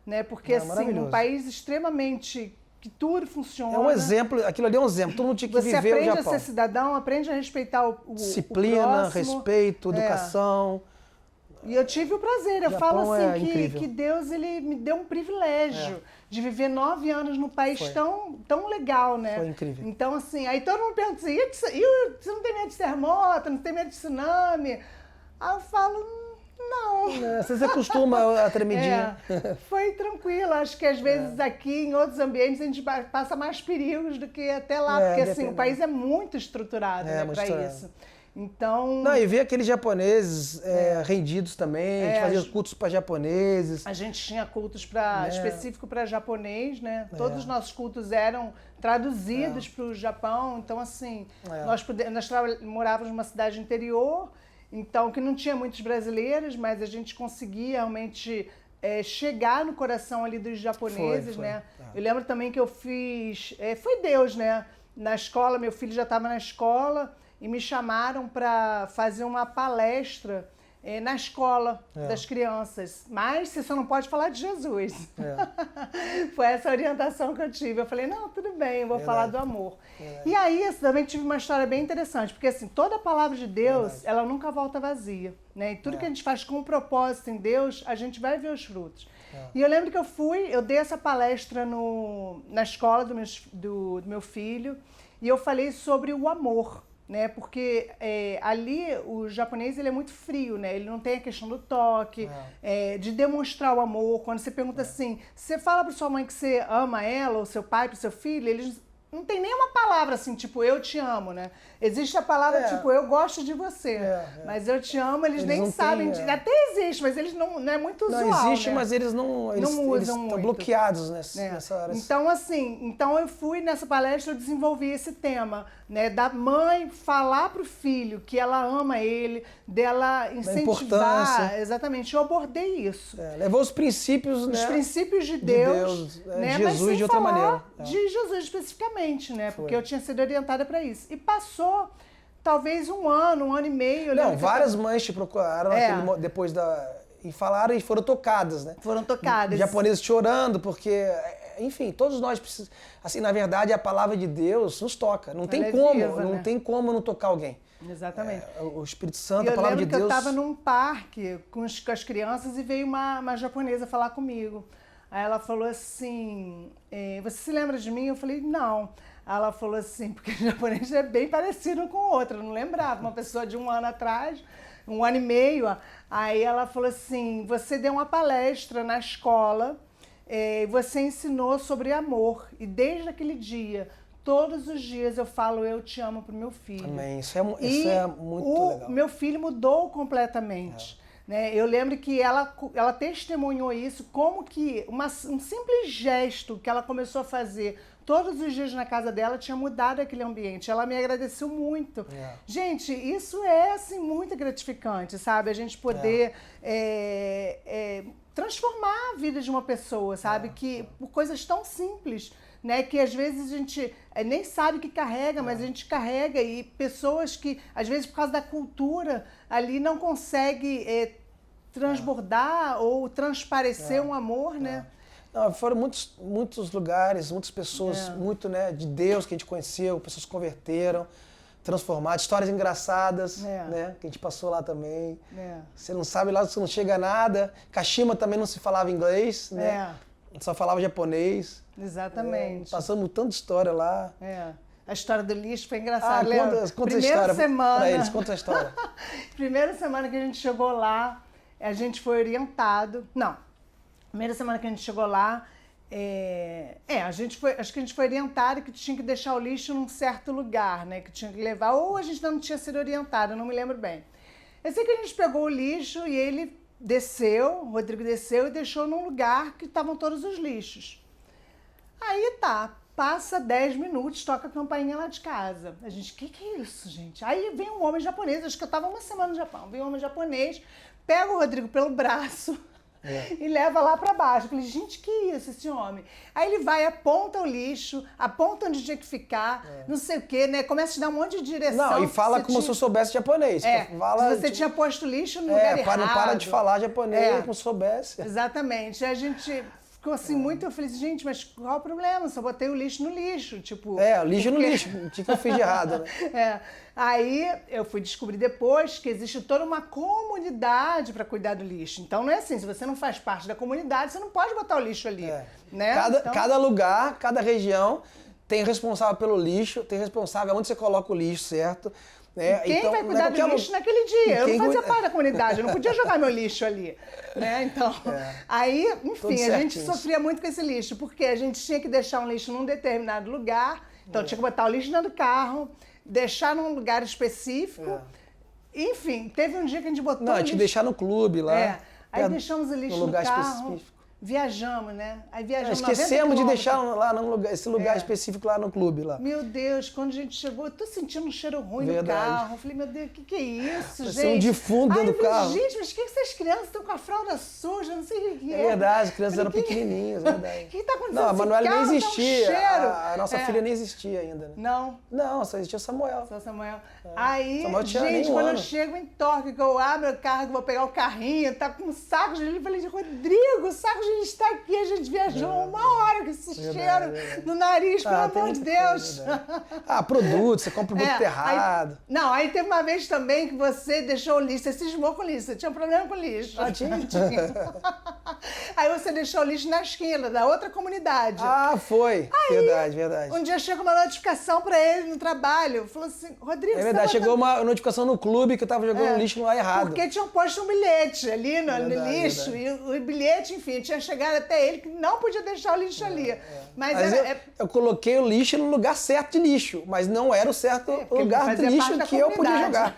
né? Porque assim, um país extremamente que tudo funciona. É um exemplo, aquilo ali é um exemplo, todo mundo tinha que Você viver o aprende Japão. a ser cidadão, aprende a respeitar o Disciplina, próximo. respeito, educação. E eu tive o prazer, eu Japão falo assim incrível. que Deus ele me deu um privilégio de viver 9 anos num país tão legal, né? Foi incrível. Então, assim, aí todo mundo pergunta assim, você não tem medo de terremoto, não tem medo de tsunami? Aí eu falo, não. Você se acostuma a tremidinha. Foi tranquilo, acho que às vezes aqui em outros ambientes a gente passa mais perigos do que até lá, porque assim, o país é muito estruturado para isso. Então... Não, e ver aqueles japoneses rendidos também, a gente fazia cultos para japoneses. A gente tinha cultos específico para japonês, né? Todos os nossos cultos eram traduzidos para o Japão, então assim, nós morávamos numa cidade interior, então que não tinha muitos brasileiros, mas a gente conseguia realmente chegar no coração ali dos japoneses, né? Eu lembro também que eu fiz... foi Deus, né? Na escola, meu filho já estava na escola... E me chamaram para fazer uma palestra na escola das crianças. Mas você só não pode falar de Jesus. Foi essa orientação que eu tive. Eu falei, não, tudo bem, eu vou falar do amor. E aí, eu também tive uma história bem interessante. Porque assim, toda a palavra de Deus, ela nunca volta vazia. Né? E tudo que a gente faz com propósito em Deus, a gente vai ver os frutos. E eu lembro que eu dei essa palestra na escola do meu filho. E eu falei sobre o amor. Né? Porque ali o japonês ele é muito frio, né? Ele não tem a questão do toque, de demonstrar o amor. Quando você pergunta assim, você fala para sua mãe que você ama ela, ou seu pai para seu filho, eles não tem nenhuma palavra assim, tipo, eu te amo, né? Existe a palavra tipo, eu gosto de você, mas eu te amo, eles nem sabem. Até existe, mas eles não é muito usual. Não existe, né? mas eles não usam eles estão bloqueados nessa hora. Então, assim, eu fui nessa palestra, eu desenvolvi esse tema, né? Da mãe falar pro filho que ela ama ele, dela incentivar. Exatamente, eu abordei isso. Levou os princípios, os princípios de Deus, né? De Jesus de outra maneira. De Jesus especificamente. Né? Porque eu tinha sido orientada para isso. E passou talvez um ano e meio. Não, várias mães te procuraram depois e falaram e foram tocadas, né? Foram tocadas. Japoneses chorando, porque, enfim, todos nós precisamos. Assim, na verdade, a palavra de Deus nos toca. Não tem como, não tem como não tocar alguém. Exatamente. O Espírito Santo, a palavra de Deus. Eu estava num parque com as crianças e veio uma japonesa falar comigo. Aí ela falou assim, você se lembra de mim? Eu falei, não. Ela falou assim, porque o japonês é bem parecido com o outro, eu não lembrava. Uma pessoa de 1 ano atrás, 1 ano e meio. Aí ela falou assim, você deu uma palestra na escola, você ensinou sobre amor. E desde aquele dia, todos os dias eu falo, eu te amo pro meu filho. Amém, isso é muito legal. Meu filho mudou completamente. Né? Eu lembro que ela testemunhou isso, como que um simples gesto que ela começou a fazer todos os dias na casa dela tinha mudado aquele ambiente. Ela me agradeceu muito. Gente, isso é assim, muito gratificante, sabe? A gente poder transformar a vida de uma pessoa, sabe? Que por coisas tão simples, né? Que às vezes a gente nem sabe que carrega, mas a gente carrega, e pessoas que, às vezes, por causa da cultura, ali não consegue transbordar ou transparecer um amor, né? Não, foram muitos lugares, muitas pessoas, muito, né, de Deus que a gente conheceu, pessoas que converteram, transformadas, histórias engraçadas, né, que a gente passou lá também. Você não sabe lá, você não chega a nada. Kashima também não se falava inglês, né? Só falava japonês. Exatamente. Passamos tanta história lá. A história do lixo foi engraçada. Conta a história pra eles, conta a história. Primeira semana que a gente chegou lá, a gente foi orientado. Não, primeira semana que a gente chegou lá, acho que a gente foi orientado que tinha que deixar o lixo num certo lugar, né? Que tinha que levar, ou a gente não tinha sido orientado, eu não me lembro bem. Eu sei que a gente pegou o lixo e ele desceu, o Rodrigo desceu e deixou num lugar que estavam todos os lixos. Aí passa 10 minutos, toca a campainha lá de casa. A gente, que é isso, gente? Aí vem um homem japonês, acho que eu estava 1 semana no Japão, vem um homem japonês, pega o Rodrigo pelo braço e leva lá para baixo. Eu falei, gente, que isso, esse homem? Aí ele vai, aponta o lixo, aponta onde tinha que ficar, não sei o quê, né? Começa a te dar um monte de direção. Não, e fala como se eu soubesse japonês. Fala, você tinha posto lixo no lugar errado. Não para de falar japonês como se soubesse. Exatamente. A gente ficou assim muito, eu falei assim, gente, mas qual o problema? Só botei o lixo no lixo, tipo... O lixo no lixo, o que eu fiz de errado, né? Aí eu fui descobrir depois que existe toda uma comunidade para cuidar do lixo. Então não é assim, se você não faz parte da comunidade, você não pode botar o lixo ali, né? Cada lugar, cada região tem responsável pelo lixo, tem responsável onde você coloca o lixo, certo? Quem vai cuidar do lixo naquele dia? Eu não fazia parte da comunidade, eu não podia jogar meu lixo ali, né? Então, aí, enfim, a gente sofria muito com esse lixo, porque a gente tinha que deixar um lixo num determinado lugar, então tinha que botar o lixo dentro do carro, deixar num lugar específico, enfim, teve um dia que a gente botou o lixo... tinha que deixar no clube lá. Aí deixamos o lixo no lugar carro. específico. Viajamos, né? Aí viajamos esquecemos de deixar lá esse lugar específico lá no clube. Lá. Meu Deus, quando a gente chegou, eu tô sentindo um cheiro ruim no carro. Eu falei, meu Deus, o que é isso, gente? Um defunto dentro do carro. Gente, mas o que essas crianças estão com a fralda suja? Não sei o que é. É verdade, as crianças eram pequenininhas, é verdade. O que tá acontecendo? Não, a Manuela nem existia. A nossa filha nem existia ainda, né? Não? Não, só existia o Samuel. Só Samuel. Aí, gente, quando eu chego em Tóquio, que eu abro o carro, que vou pegar o carrinho, tá com um saco de lixo. Eu falei, Rodrigo, o saco de lixo tá aqui. A gente viajou 1 hora com esse cheiro no nariz, pelo amor de Deus. Produto, você compra produto errado. Aí teve uma vez também que você deixou o lixo, você cismou com o lixo, você tinha um problema com o lixo. Tinha. Aí você deixou o lixo na esquina da outra comunidade. Foi. Verdade. Um dia chegou uma notificação pra ele no trabalho, falou assim, Rodrigo, é verdade, chegou uma notificação no clube que eu tava jogando lixo no lugar errado. Porque tinham posto um bilhete ali no lixo, verdade. E o bilhete, enfim, tinha chegado até ele que não podia deixar o lixo ali. Mas eu coloquei o lixo no lugar certo de lixo, mas não era o certo lugar de lixo que eu podia jogar.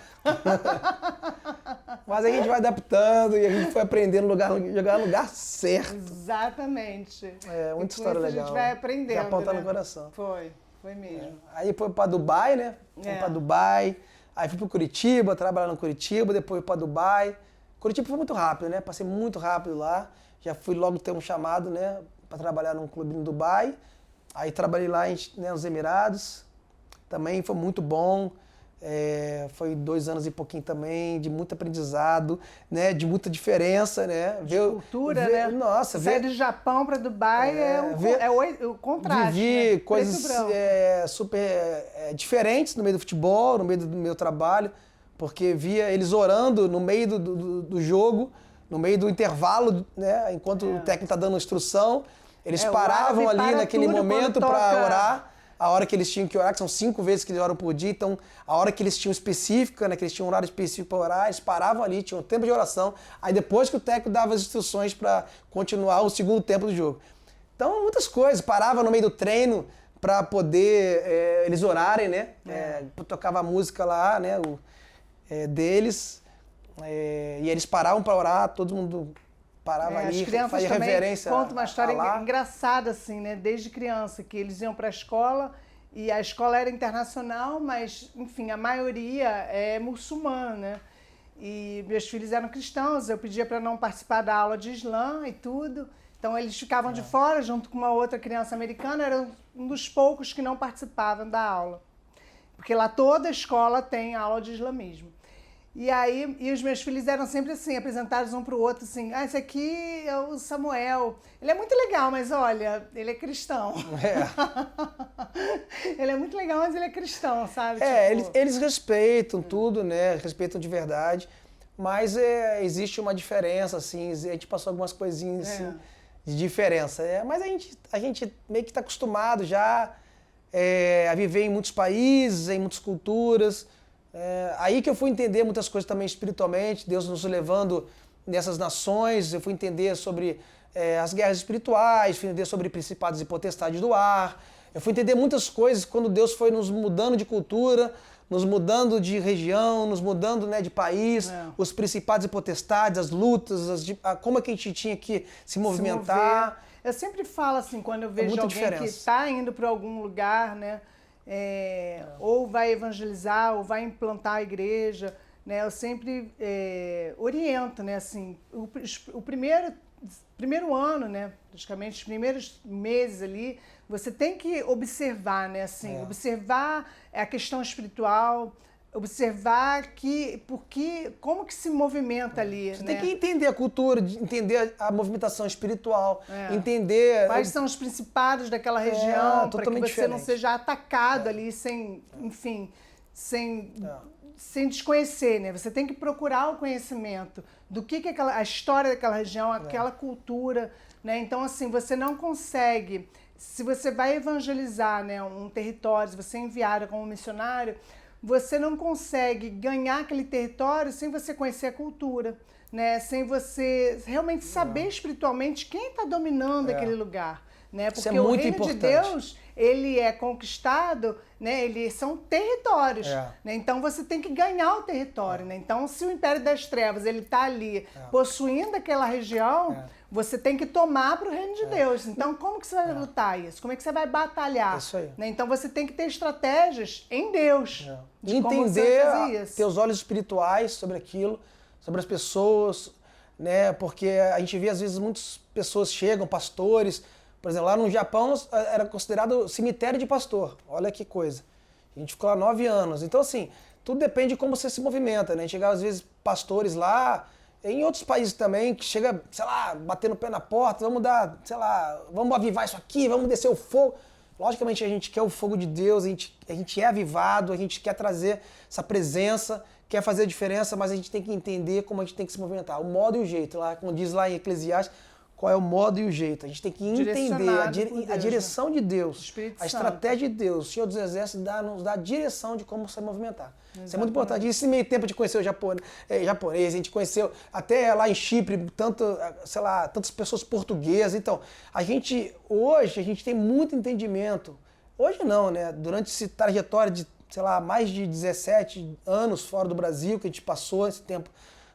Mas aí a gente vai adaptando e a gente foi aprendendo a jogar no lugar certo. Exatamente. Muita história legal. A gente vai aprendendo. Já aponta no coração. Foi mesmo. Aí foi pra Dubai, né? Fui pra Dubai. Aí fui pro Curitiba, trabalhar no Curitiba, depois fui pra Dubai. Curitiba foi muito rápido, né? Passei muito rápido lá. Já fui logo ter um chamado, né? Pra trabalhar num clube em Dubai. Aí trabalhei lá nos Emirados. Também foi muito bom. Foi 2 anos e pouquinho também, de muito aprendizado, né? De muita diferença, né? Cultura, né? Nossa, sair do Japão para Dubai o contraste. Vivi né? coisas super diferentes no meio do futebol, no meio do meu trabalho, porque via eles orando no meio do jogo, no meio do intervalo, né? Enquanto o técnico está dando instrução, eles paravam ali naquele momento para orar. A hora que eles tinham que orar, que são 5 vezes que eles oram por dia, então a hora que eles tinham específica, né, que eles tinham um horário específico para orar, eles paravam ali, tinham um tempo de oração, aí depois que o técnico dava as instruções para continuar o segundo tempo do jogo. Então, muitas coisas, parava no meio do treino para poder eles orarem, né, tocava a música lá, né, deles, e eles paravam para orar, todo mundo... parava ali, as crianças fazia também reverência. Conta uma história engraçada, assim, né? Desde criança, que eles iam para a escola e a escola era internacional, mas, enfim, a maioria é muçulmana, né? E meus filhos eram cristãos, eu pedia para não participar da aula de Islã e tudo. Então eles ficavam de fora, junto com uma outra criança americana, era um dos poucos que não participavam da aula. Porque lá toda escola tem aula de islamismo. E aí, os meus filhos eram sempre assim, apresentados um para o outro, assim, esse aqui é o Samuel. Ele é muito legal, mas olha, ele é cristão. Ele é muito legal, mas ele é cristão, sabe? Eles respeitam tudo, né? Respeitam de verdade. Mas existe uma diferença, assim, a gente passou algumas coisinhas assim, de diferença. Mas a gente meio que está acostumado já a viver em muitos países, em muitas culturas. Aí que eu fui entender muitas coisas também espiritualmente, Deus nos levando nessas nações, eu fui entender sobre as guerras espirituais, fui entender sobre principados e potestades do ar, eu fui entender muitas coisas quando Deus foi nos mudando de cultura, nos mudando de região, nos mudando, né, de país, os principados e potestades, as lutas, como é que a gente tinha que se movimentar. Eu sempre falo assim, quando eu vejo alguém que está indo para algum lugar, né, ou vai evangelizar, ou vai implantar a igreja, né? Eu sempre oriento, né? Assim, o primeiro ano, né? Praticamente os primeiros meses ali, você tem que observar, né? Assim, observar a questão espiritual, observar como que se movimenta ali. Você né? tem que entender a cultura, entender a movimentação espiritual, entender... Quais são os principados daquela região, para que você diferente. não seja atacado ali sem desconhecer, né? Você tem que procurar o conhecimento do que a história daquela região, aquela cultura, né? Então, assim, você não consegue... Se você vai evangelizar, né, um território, se você é enviado como missionário, você não consegue ganhar aquele território sem você conhecer a cultura, né? Sem você realmente saber espiritualmente quem está dominando aquele lugar. Né? Porque isso é muito o reino importante. de Deus, ele é conquistado, né? Eles são territórios. Né? Então você tem que ganhar o território. Né? Então, se o Império das Trevas ele está ali possuindo aquela região, você tem que tomar para o reino de Deus. Então, como que você vai lutar isso? Como é que você vai batalhar? Isso aí. Né? Então, você tem que ter estratégias em Deus. De entender, como você fazer isso. ter os olhos espirituais sobre aquilo, sobre as pessoas, né? Porque a gente vê, às vezes, muitas pessoas chegam, pastores... Por exemplo, lá no Japão era considerado cemitério de pastor. Olha que coisa. A gente ficou lá 9 anos. Então, assim, tudo depende de como você se movimenta, né? Chega, às vezes, pastores lá, em outros países também, que chega, sei lá, batendo o pé na porta, vamos dar, sei lá, vamos avivar isso aqui, vamos descer o fogo. Logicamente, a gente quer o fogo de Deus, a gente é avivado, a gente quer trazer essa presença, quer fazer a diferença, mas a gente tem que entender como a gente tem que se movimentar. O modo e o jeito, lá, como diz lá em Eclesiastes, qual é o modo e o jeito. A gente tem que entender a direção de Deus, a estratégia de Deus. O Senhor dos Exércitos nos dá a direção de como se movimentar. Isso é muito importante. E esse meio tempo de conhecer o japonês, a gente conheceu até lá em Chipre, tantas pessoas portuguesas. Então, hoje a gente tem muito entendimento. Hoje não, né? Durante essa trajetória de, mais de 17 anos fora do Brasil, que a gente passou esse tempo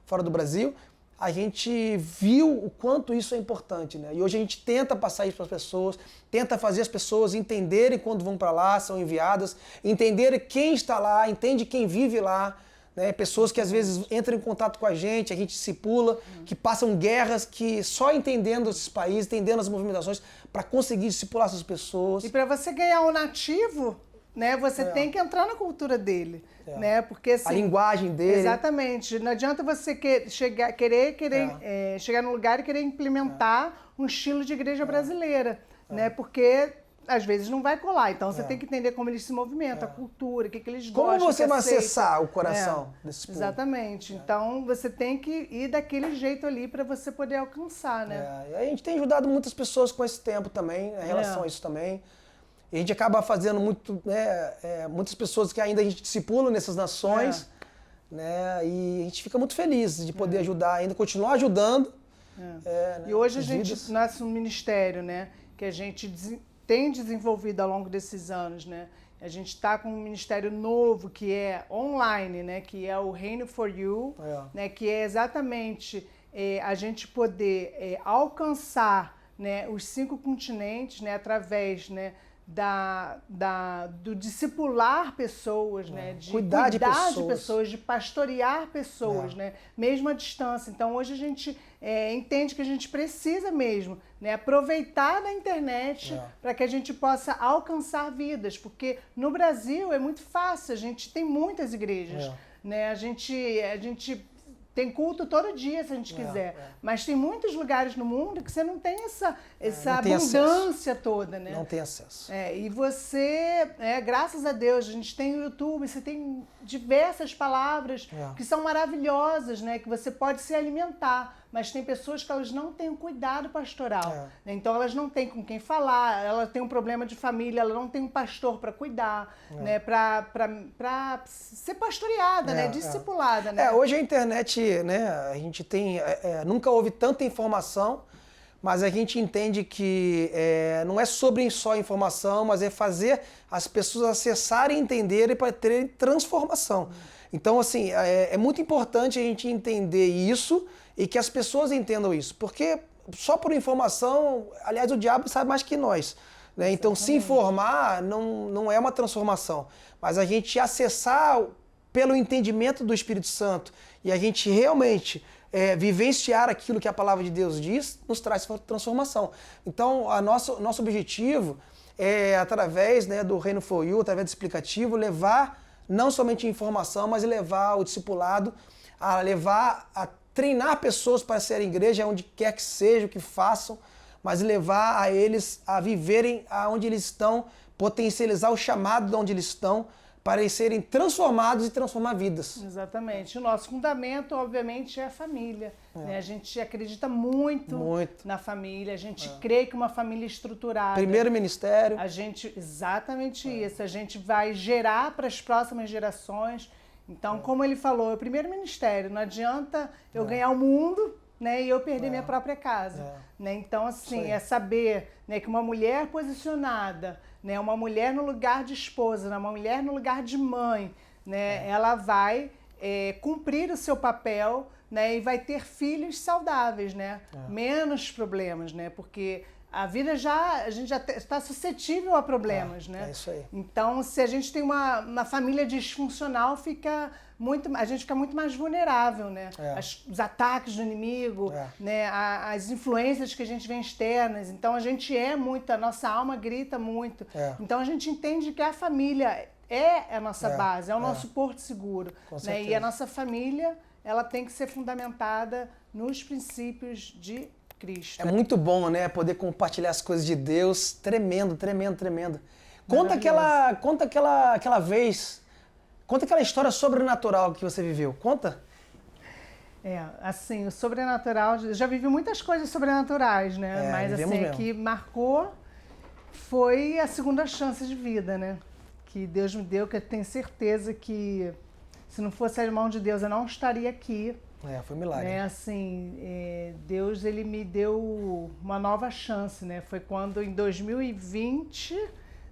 fora do Brasil, a gente viu o quanto isso é importante, né? E hoje a gente tenta passar isso para as pessoas, tenta fazer as pessoas entenderem quando vão para lá, são enviadas, entenderem quem está lá, entende quem vive lá, né? Pessoas que às vezes entram em contato com a gente discipula, que passam guerras, que só entendendo esses países, entendendo as movimentações, para conseguir discipular essas pessoas. E para você ganhar um nativo, né, você tem que entrar na cultura dele, né? Porque assim, a linguagem dele. Exatamente. Não adianta você chegar num lugar e querer implementar um estilo de igreja brasileira, né? Porque às vezes não vai colar. Então você tem que entender como eles se movimentam, a cultura, o que eles gostam. Como você vai acessar o coração desse povo? Exatamente. Então você tem que ir daquele jeito ali para você poder alcançar, né? E a gente tem ajudado muitas pessoas com esse tempo também, em relação a isso também. E a gente acaba fazendo muitas pessoas que ainda a gente discipula nessas nações, né? E a gente fica muito feliz de poder ajudar, ainda continuar ajudando. E hoje a gente, nosso ministério, né, que a gente tem desenvolvido ao longo desses anos, né? A gente está com um ministério novo que é online, né? Que é o Reino for You, né? Que é exatamente a gente poder alcançar, né, os 5 continentes, né, através, né, do discipular pessoas, né, de cuidar de pessoas, de pastorear pessoas, né, mesmo à distância. Então hoje a gente entende que a gente precisa mesmo, né, aproveitar da internet para que a gente possa alcançar vidas, porque no Brasil é muito fácil, a gente tem muitas igrejas, né, a gente tem culto todo dia, se a gente quiser. Mas tem muitos lugares no mundo que você não tem essa abundância toda, né? Não tem acesso. E você, graças a Deus, a gente tem o YouTube, você tem diversas palavras que são maravilhosas, né? Que você pode se alimentar. Mas tem pessoas que elas não têm o cuidado pastoral. Né? Então elas não têm com quem falar, ela tem um problema de família, ela não tem um pastor para cuidar, né? Para ser pastoreada, né? Discipulada. Né? Hoje a internet, né? A gente tem. Nunca houve tanta informação, mas a gente entende que não é sobre só informação, mas é fazer as pessoas acessarem, entenderem para terem transformação. Então, assim, é muito importante a gente entender isso e que as pessoas entendam isso, porque só por informação, aliás, o diabo sabe mais que nós, né? Então, se informar não é uma transformação, mas a gente acessar pelo entendimento do Espírito Santo e a gente realmente vivenciar aquilo que a palavra de Deus diz, nos traz transformação. Então, nosso objetivo é, através, né, do Reino For You, através do explicativo, levar não somente informação, mas levar o discipulado, a treinar pessoas para serem igreja, onde quer que seja, o que façam, mas levar a eles a viverem aonde eles estão, potencializar o chamado de onde eles estão, para eles serem transformados e transformar vidas. Exatamente. O nosso fundamento, obviamente, é a família. Né? A gente acredita muito na família, a gente crê que uma família estruturada... Primeiro ministério. Exatamente isso. A gente vai gerar para as próximas gerações. Então, como ele falou, é o primeiro ministério. Não adianta eu ganhar o mundo, né, e eu perder minha própria casa. Né? Então, assim, é saber, né, que uma mulher posicionada, né, uma mulher no lugar de esposa, né, uma mulher no lugar de mãe, né, ela vai cumprir o seu papel, né, e vai ter filhos saudáveis, né, menos problemas, né, porque a vida a gente já está suscetível a problemas, né? É isso aí. Então, se a gente tem uma família disfuncional, a gente fica muito mais vulnerável, né? Os ataques do inimigo, né? As influências que a gente vê externas. Então, a nossa alma grita muito. Então, a gente entende que a família é a nossa base, é o nosso porto seguro. Né? E a nossa família, ela tem que ser fundamentada nos princípios de Cristo. É muito bom, né? Poder compartilhar as coisas de Deus. Tremendo, tremendo, tremendo. Conta aquela vez, conta aquela história sobrenatural que você viveu. Conta. Assim, o sobrenatural, eu já vivi muitas coisas sobrenaturais, né? Mas assim, que marcou foi a segunda chance de vida, né? Que Deus me deu, que eu tenho certeza que se não fosse a mão de Deus eu não estaria aqui. Foi um milagre. Né, assim, Deus, ele me deu uma nova chance, né? Foi quando em 2020,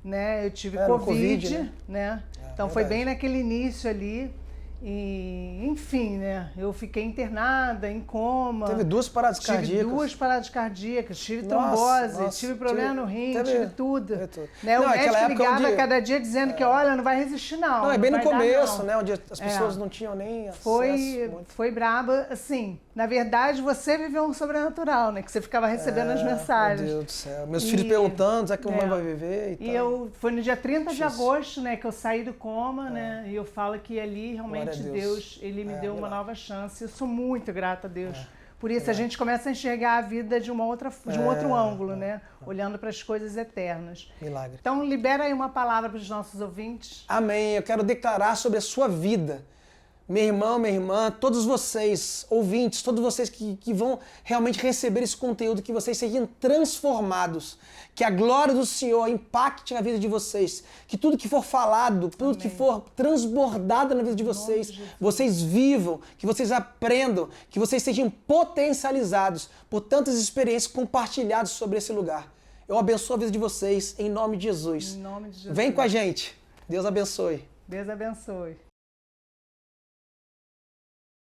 né, eu tive Covid, né? Então foi bem naquele início ali. E, enfim, né? Eu fiquei internada, em coma. Teve 2 paradas cardíacas. Tive 2 paradas cardíacas, tive trombose, tive problema no rim, tive tudo. Né? O médico ligava cada dia dizendo que, olha, não vai resistir não. Não, é bem no começo, né? Onde as pessoas não tinham nem acesso. Foi braba, assim. Na verdade, você viveu um sobrenatural, né? Que você ficava recebendo as mensagens. Meu Deus do céu. Meus filhos perguntando, será que a mãe vai viver e tal. Foi no dia 30 de agosto, né? Que eu saí do coma, né? E eu falo que ali, realmente, Deus, ele me deu uma nova chance. Eu sou muito grata a Deus. Por isso, a gente começa a enxergar a vida de um outro ângulo, né? Olhando para as coisas eternas. Milagre. Então, libera aí uma palavra para os nossos ouvintes. Amém. Eu quero declarar sobre a sua vida. Meu irmão, minha irmã, todos vocês, ouvintes, todos vocês que vão realmente receber esse conteúdo, que vocês sejam transformados, que a glória do Senhor impacte a vida de vocês, que tudo que for falado, tudo que for transbordado na vida de vocês, vocês vivam, que vocês aprendam, que vocês sejam potencializados por tantas experiências compartilhadas sobre esse lugar. Eu abençoo a vida de vocês em nome de Jesus. Em nome de Jesus. Vem com a gente. Deus abençoe. Deus abençoe.